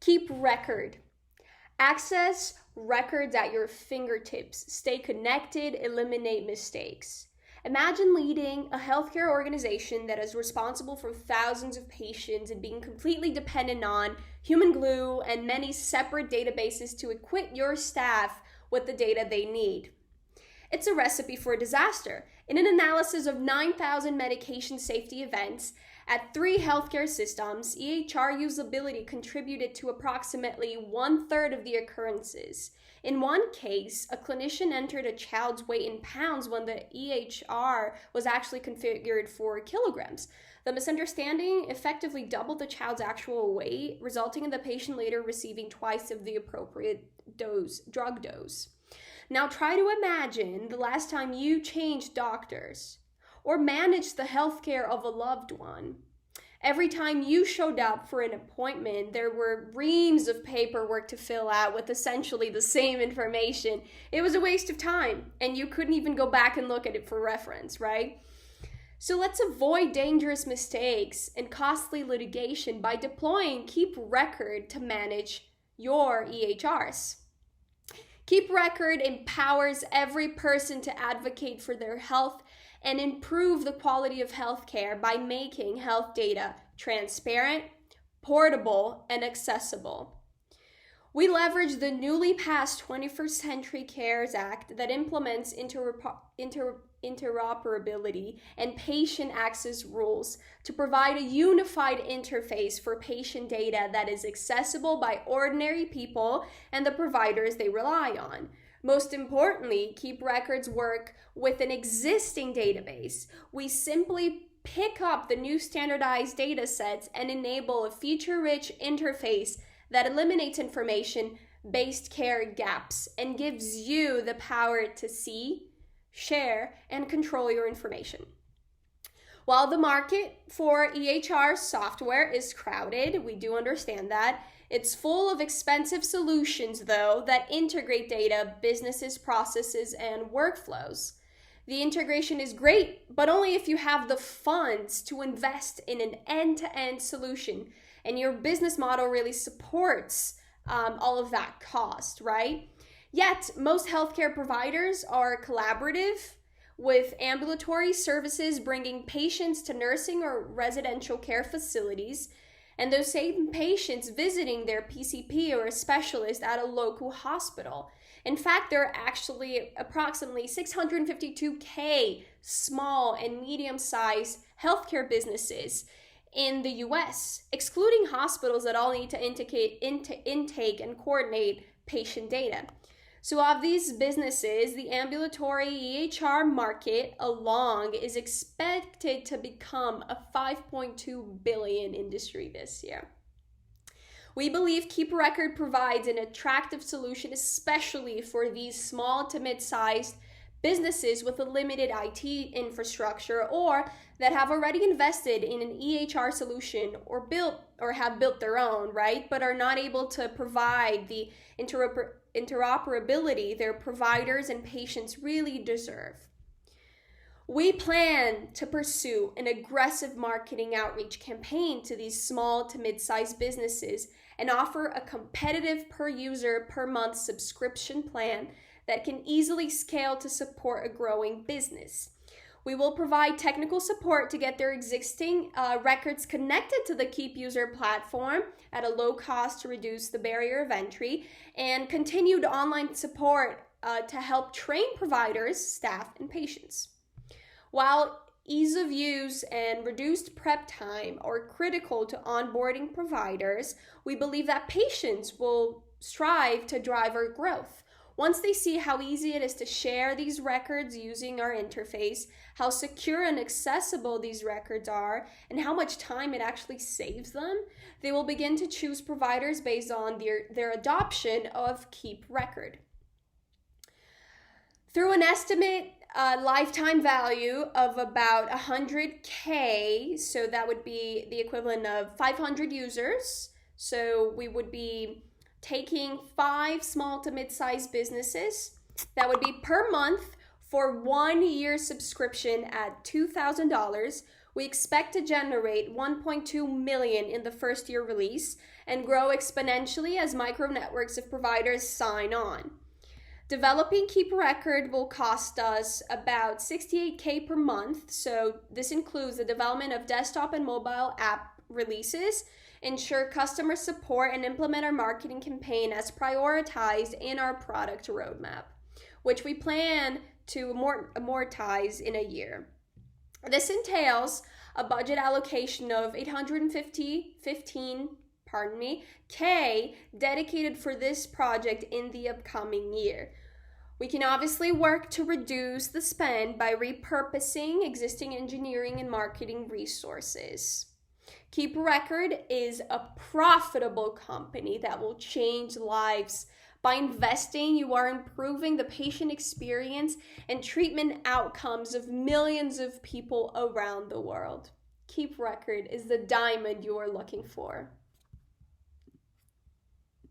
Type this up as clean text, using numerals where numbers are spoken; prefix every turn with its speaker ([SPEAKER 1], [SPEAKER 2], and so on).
[SPEAKER 1] Keep record. Access records at your fingertips. Stay connected, eliminate mistakes. Imagine leading a healthcare organization that is responsible for thousands of patients and being completely dependent on human glue and many separate databases to equip your staff with the data they need. It's a recipe for a disaster. In an analysis of 9,000 medication safety events at 3 healthcare systems, EHR usability contributed to approximately 1/3 of the occurrences. In one case, a clinician entered a child's weight in pounds when the EHR was actually configured for kilograms. The misunderstanding effectively doubled the child's actual weight, resulting in the patient later receiving twice of the appropriate drug dose. Now try to imagine the last time you changed doctors or managed the healthcare of a loved one. Every time you showed up for an appointment, there were reams of paperwork to fill out with essentially the same information. It was a waste of time, and you couldn't even go back and look at it for reference, right? So let's avoid dangerous mistakes and costly litigation by deploying Keep Record to manage your EHRs. Keep Record empowers every person to advocate for their health and improve the quality of healthcare by making health data transparent, portable, and accessible. We leverage the newly passed 21st Century Cares Act that implements interoperability and patient access rules to provide a unified interface for patient data that is accessible by ordinary people and the providers they rely on. Most importantly, Keep Records work with an existing database. We simply pick up the new standardized data sets and enable a feature-rich interface that eliminates information-based care gaps and gives you the power to see, share, and control your information. While the market for EHR software is crowded, we do understand that, it's full of expensive solutions, though, that integrate data, businesses, processes, and workflows. The integration is great, but only if you have the funds to invest in an end-to-end solution and your business model really supports all of that cost, right? Yet, most healthcare providers are collaborative, with ambulatory services bringing patients to nursing or residential care facilities, and those same patients visiting their PCP or a specialist at a local hospital. In fact, there are actually approximately 652K small and medium-sized healthcare businesses in the US, excluding hospitals that all need to intake and coordinate patient data. So of these businesses, the ambulatory EHR market alone is expected to become a $5.2 billion industry this year. We believe Keep Record provides an attractive solution, especially for these small to mid-sized businesses with a limited IT infrastructure or that have already invested in an EHR solution or have built their own, right? But are not able to provide the interoperability their providers and patients really deserve. We plan to pursue an aggressive marketing outreach campaign to these small to mid-sized businesses and offer a competitive per user per month subscription plan that can easily scale to support a growing business. We will provide technical support to get their existing records connected to the Keep User platform at a low cost to reduce the barrier of entry, and continued online support to help train providers, staff, and patients. While ease of use and reduced prep time are critical to onboarding providers, we believe that patients will strive to drive our growth. Once they see how easy it is to share these records using our interface, how secure and accessible these records are, and how much time it actually saves them, they will begin to choose providers based on their adoption of Keep Record. Through an estimate lifetime value of about 100K, so that would be the equivalent of 500 users, so we would be taking 5 small to mid-sized businesses. That would be per month for 1 year subscription at $2,000. We expect to generate 1.2 million in the first year release and grow exponentially as micro networks of providers sign on. Developing Keep Record will cost us about $68K per month, so this includes the development of desktop and mobile app releases, ensure customer support, and implement our marketing campaign as prioritized in our product roadmap, which we plan to amortize in a year. This entails a budget allocation of $815K dedicated for this project in the upcoming year. We can obviously work to reduce the spend by repurposing existing engineering and marketing resources. Keep Record is a profitable company that will change lives. By investing, you are improving the patient experience and treatment outcomes of millions of people around the world. Keep Record is the diamond you are looking for.